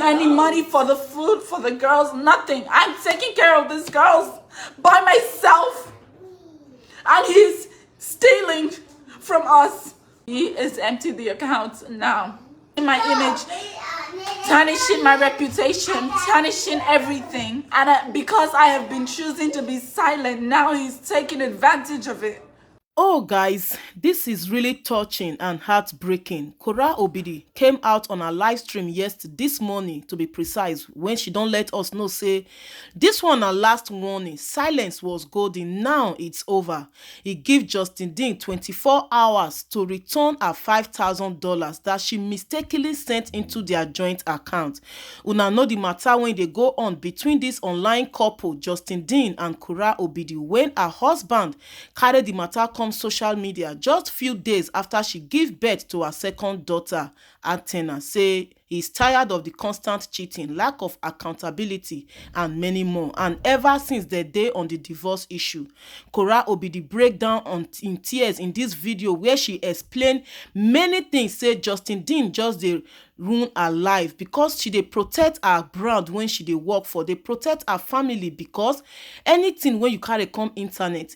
any money for the food for the girls, nothing. I'm taking care of these girls by myself. And he's stealing from us. He is emptying the account now. In my image, tarnishing my reputation, tarnishing everything. And because I have been choosing to be silent, now he's taking advantage of it. Oh guys, this is really touching and heartbreaking. Korra Obidi came out on a live stream this morning, to be precise, when she don't let us know say this one a last warning. Silence was golden. Now it's over. He give Justin Dean 24 hours to return her $5,000 that she mistakenly sent into their joint account. Una know the matter when they go on between this online couple, Justin Dean and Korra Obidi, when her husband carried the matter come social media just few days after she gave birth to her second daughter. Athena say he's tired of the constant cheating, lack of accountability, and many more. And ever since the day on the divorce issue, Korra Obidi break down in tears in this video where she explained many things. Say Justin Dean just dey ruin her life because she dey protect her brand when she dey work for. They protect her family because anything when you carry come internet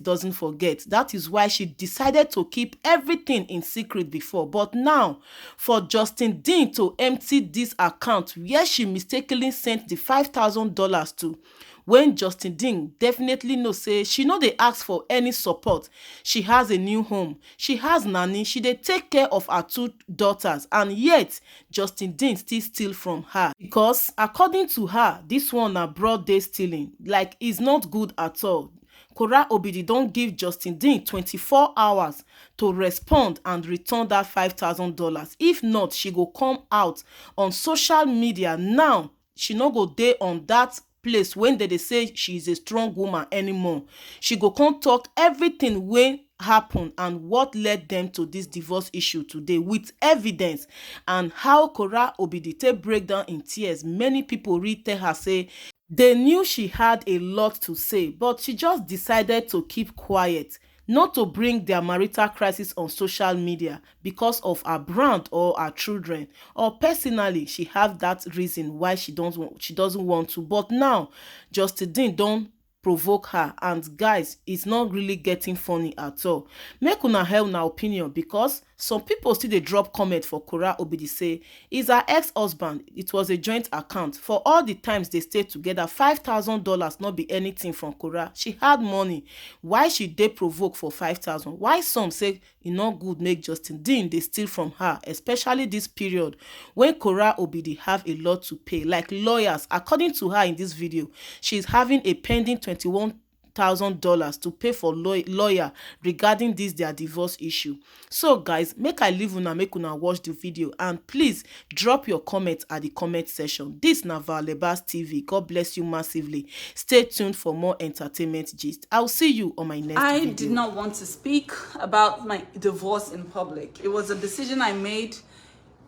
doesn't forget. That is why she decided to keep everything in secret before. But now, for Justin Dean to empty this account where she mistakenly sent the $5,000 to, when Justin Dean definitely know say she no dey ask for any support. She has a new home, she has nanny, she dey take care of her two daughters, and yet Justin Dean still steal from her because according to her, this one na broad day stealing. Like, it's not good at all. Korra Obidi don't give Justin Dean 24 hours to respond and return that $5,000. If not, she go come out on social media now. She no go dey on that place when they say she is a strong woman anymore. She go come talk everything wey happen and what led them to this divorce issue today with evidence, and how Korra Obidi take break down in tears. Many people read tell her say they knew she had a lot to say, but she just decided to keep quiet, not to bring their marital crisis on social media because of her brand or her children, or personally she have that reason why she doesn't want to. But now Justin Dean don't provoke her, and guys, it's not really getting funny at all. Make una help una opinion, because some people still dey drop comment for Korra Obidi say is her ex-husband. It was a joint account. For all the times they stayed together, $5,000 not be anything from Korra. She had money. Why she dey provoke for 5,000? Why some say e no good make Justin Dean dey steal from her, especially this period when Korra Obidi have a lot to pay, like lawyers. According to her in this video, she's having a pending $21,000 to pay for lawyer regarding their divorce issue. So guys, make I leave una, make una watch the video, and please drop your comment at the comment section. This na Valebas TV. God bless you massively. Stay tuned for more entertainment gist. I'll see you on my next video. I did not want to speak about my divorce in public. It was a decision I made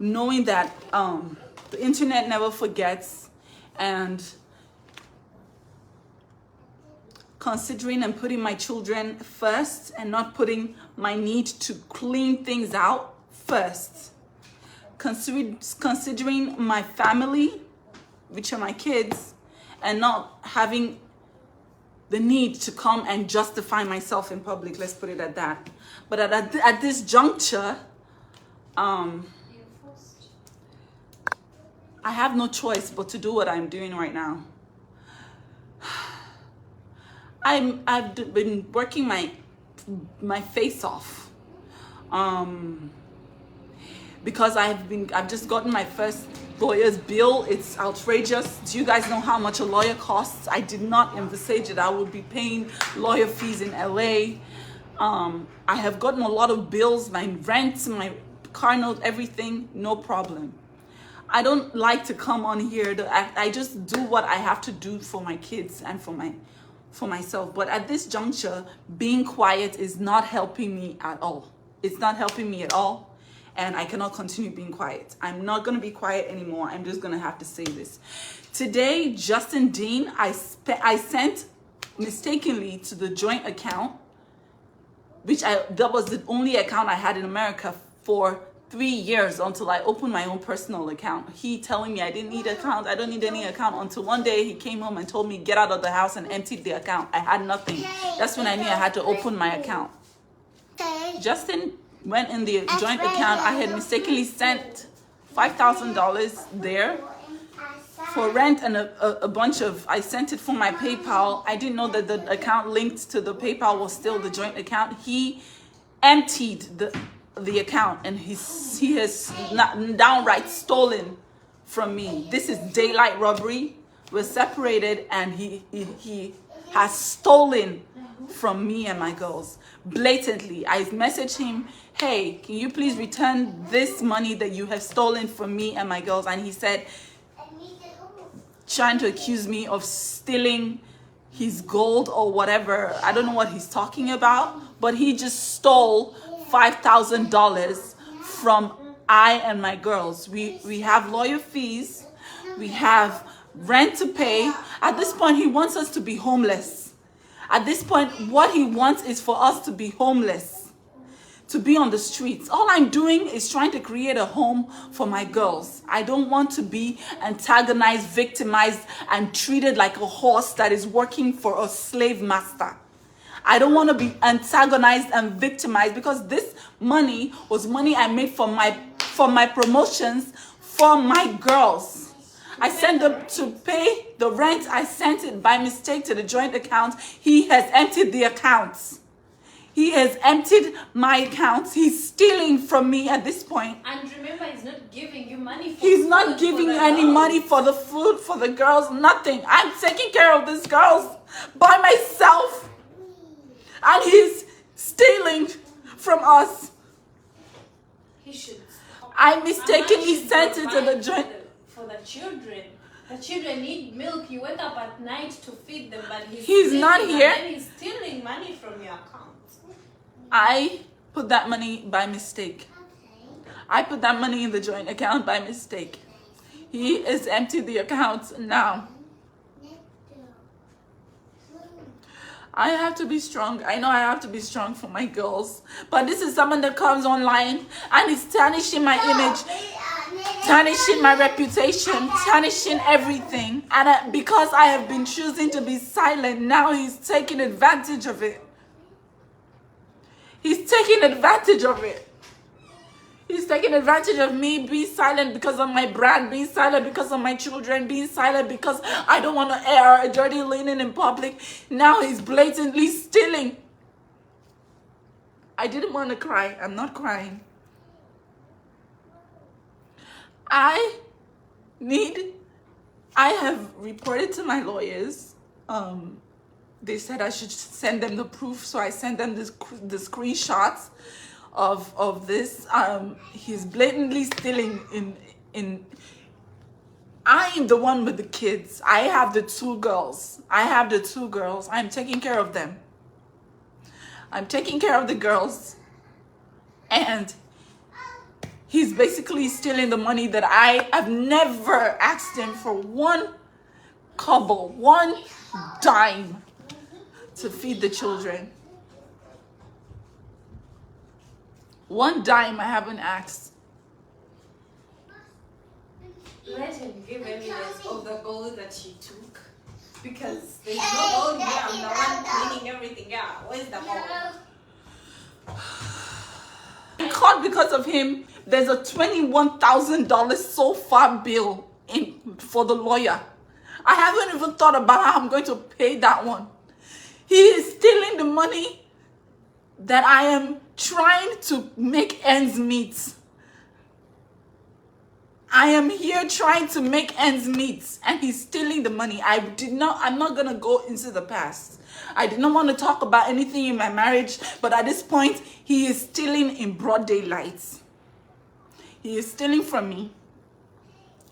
knowing that the internet never forgets, and considering and putting my children first and not putting my need to clean things out first. Considering my family, which are my kids, and not having the need to come and justify myself in public. Let's put it at that. But at this juncture, I have no choice but to do what I'm doing right now. I've been working my face off because I've just gotten my first lawyer's bill. It's outrageous. Do you guys know how much a lawyer costs? I did not envisage that I would be paying lawyer fees in LA. I have gotten a lot of bills, my rent, my car note, everything, no problem. I don't like to come on here I just do what I have to do for my kids and for myself. But at this juncture, being quiet is not helping me at all. It's not helping me at all, and I cannot continue being quiet. I'm not going to be quiet anymore. I'm just going to have to say this. Today, Justin Dean, I sent mistakenly to the joint account, that was the only account I had in America, for 3 years until I opened my own personal account. He telling me I didn't need an account, I don't need any account, until one day he came home and told me get out of the house and emptied the account. I had nothing. That's when I knew I had to open my account. Justin went in the joint account. I had mistakenly sent $5,000 there for rent and a bunch of, I sent it from my PayPal. I didn't know that the account linked to the PayPal was still the joint account. He emptied the account, and he has not downright stolen from me. This is daylight robbery. We're separated, and he has stolen from me and my girls blatantly. I messaged him, hey, can you please return this money that you have stolen from me and my girls? And he said, trying to accuse me of stealing his gold or whatever. I don't know what he's talking about, but he just stole $5,000 from I and my girls. We have lawyer fees, we have rent to pay. At this point, he wants us to be homeless. At this point, what he wants is for us to be homeless, to be on the streets. All I'm doing is trying to create a home for my girls. I don't want to be antagonized, victimized, and treated like a horse that is working for a slave master. I don't want to be antagonized and victimized, because this money was money I made for my promotions for my girls. I sent them to pay the rent. I sent it by mistake to the joint account. He has emptied the accounts. He has emptied my accounts. He's stealing from me at this point. And remember, he's not giving you money for He's not giving any money for the food, for the girls, nothing. I'm taking care of these girls by myself. And he's stealing from us. He should stop. I mistakenly sent it to the joint. For the children. The children need milk. You wake up at night to feed them, but he's not here. And then he's stealing money from your account. I put that money by mistake. I put that money in the joint account by mistake. He has emptied the accounts now. I have to be strong. I know I have to be strong for my girls. But this is someone that comes online and is tarnishing my image, tarnishing my reputation, tarnishing everything. And because I have been choosing to be silent, now he's taking advantage of it. He's taking advantage of it. He's taking advantage of me being silent because of my brand, being silent because of my children, being silent because I don't want to air a dirty linen in public. Now he's blatantly stealing. I didn't want to cry. I'm not crying. I have reported to my lawyers. They said I should send them the proof, so I sent them the screenshots of this. He's blatantly stealing in I am the one with the kids. I have the two girls. I'm taking care of them. I'm taking care of the girls. And he's basically stealing the money that I have never asked him for one kobo, one dime to feed the children. One dime I haven't asked. Let him give evidence of the gold that she took. Because there's no gold here. I'm the one cleaning everything out. Where's the gold? I'm caught because of him. There's a $21,000 so far bill for the lawyer. I haven't even thought about how I'm going to pay that one. He is stealing the money that I am trying to make ends meet. I am here trying to make ends meet, and he's stealing the money. I'm not gonna go into the past. I did not want to talk about anything in my marriage, but at this point, he is stealing in broad daylight. He is stealing from me,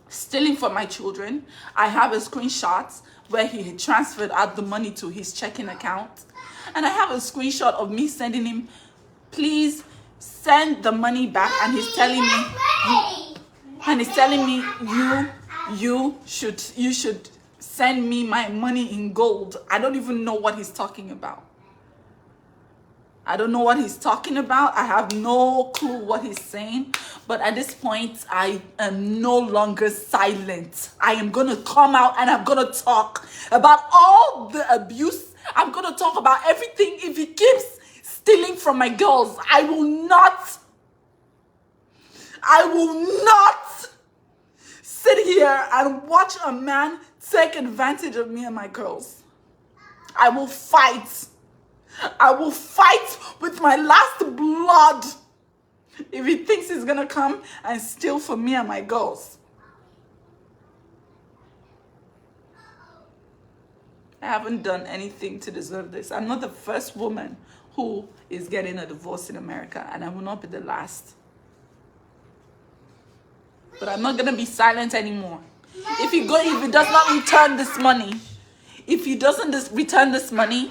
stealing from my children. I have a screenshot where he had transferred out the money to his checking account. And I have a screenshot of me sending him, please send the money back. And he's telling me, you should send me my money in gold. I don't even know what he's talking about. I don't know what he's talking about. I have no clue what he's saying. But at this point, I am no longer silent. I am going to come out and I'm going to talk about all the abuse. I'm going to talk about everything. If he keeps stealing from my girls, I will not sit here and watch a man take advantage of me and my girls. I will fight. I will fight with my last blood if he thinks he's gonna come and steal from me and my girls. I haven't done anything to deserve this. I'm not the first woman who is getting a divorce in America, and I will not be the last. But I'm not gonna be silent anymore. If he does not return this money, if he doesn't return this money,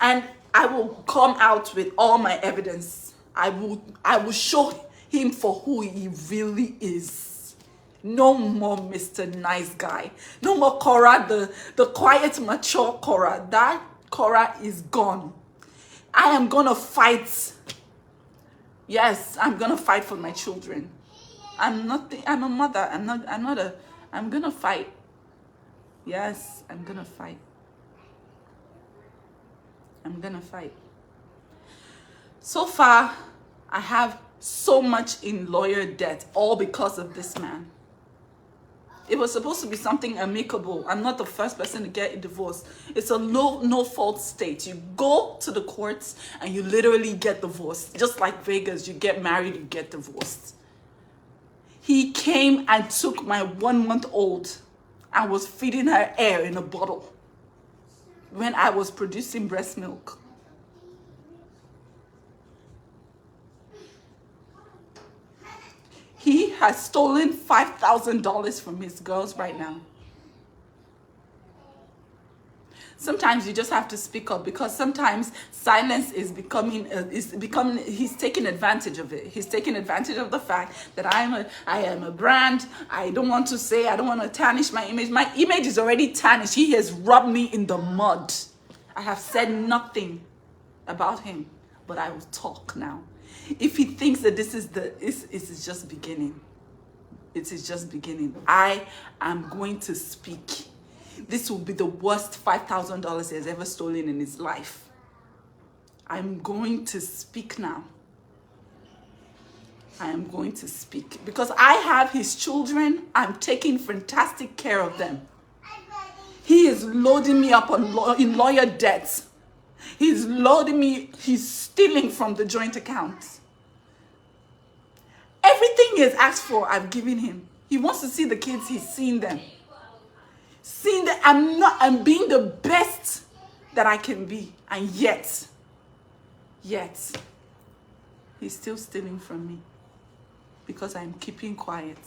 and I will come out with all my evidence. I will show him for who he really is. No more Mr. Nice Guy. No more Korra, the quiet, mature Korra. That Korra is gone. I am gonna fight. Yes, I'm gonna fight for my children. I'm a mother. I'm gonna fight. Yes, I'm gonna fight. I'm gonna fight. So far, I have so much in lawyer debt, all because of this man. It was supposed to be something amicable. I'm not the first person to get a divorce. It's a no-fault state. You go to the courts and you literally get divorced. Just like Vegas, you get married, you get divorced. He came and took my 1-month-old and was feeding her air in a bottle when I was producing breast milk. He has stolen $5,000 from his girls right now. Sometimes you just have to speak up, because sometimes silence is becoming he's taking advantage of it. He's taking advantage of the fact that I am a brand. I don't want to tarnish my image. My image is already tarnished. He has rubbed me in the mud. I have said nothing about him, but I will talk now. If he thinks that this is just beginning, it is just beginning. I am going to speak. This will be the worst $5,000 he has ever stolen in his life. I'm going to speak now. I am going to speak because I have his children. I'm taking fantastic care of them. He is loading me up in lawyer debts. He's loading me. He's stealing from the joint account. Everything he has asked for, I've given him. He wants to see the kids. He's seen them. Seeing that I'm being the best that I can be. And yet, he's still stealing from me. Because I'm keeping quiet.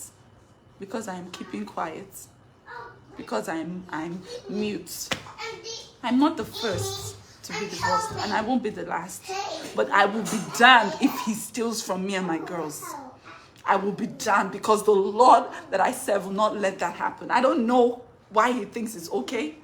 Because I'm keeping quiet. Because I'm mute. I'm not the first to be divorced, and I won't be the last. But I will be damned if he steals from me and my girls. I will be damned, because the Lord that I serve will not let that happen. I don't know why he thinks it's okay.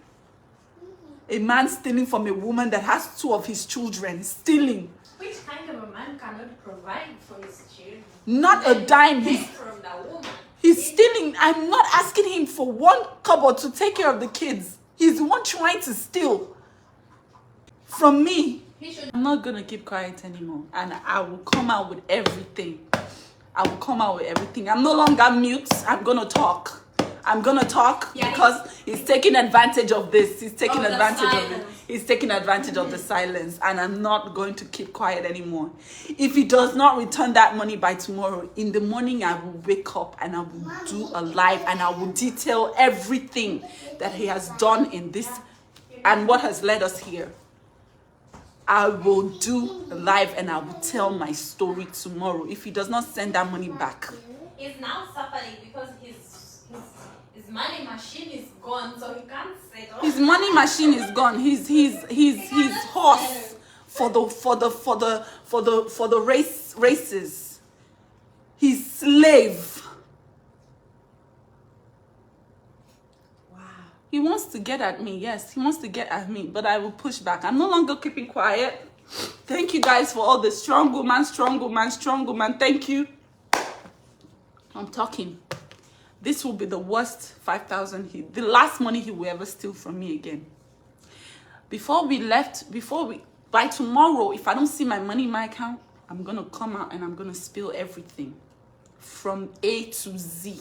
A man stealing from a woman that has 2 of his children. Stealing. Which kind of a man cannot provide for his children? Not a dime. From the woman. He's stealing. I'm not asking him for 1 kobo to take care of the kids. He's the one trying to steal from me. I'm not going to keep quiet anymore. And I will come out with everything. I will come out with everything. I'm no longer mute. I'm going to talk. I'm going to talk because he's taking advantage of this. He's taking advantage of it. He's taking advantage of the silence. And I'm not going to keep quiet anymore. If he does not return that money by tomorrow, in the morning I will wake up and I will do a live and I will detail everything that he has done in this and what has led us here. I will do a live and I will tell my story tomorrow if he does not send that money back. He's now suffering because his money machine is gone, so he can't settle. His money machine is gone. His horse for the races. His slave. Wow. He wants to get at me. Yes, he wants to get at me, but I will push back. I'm no longer keeping quiet. Thank you guys for all the strong woman, strong woman, strong woman. Thank you. I'm talking. This will be the worst 5,000 the last money he will ever steal from me again. By tomorrow, if I don't see my money in my account, I'm gonna come out and I'm gonna spill everything from A to Z.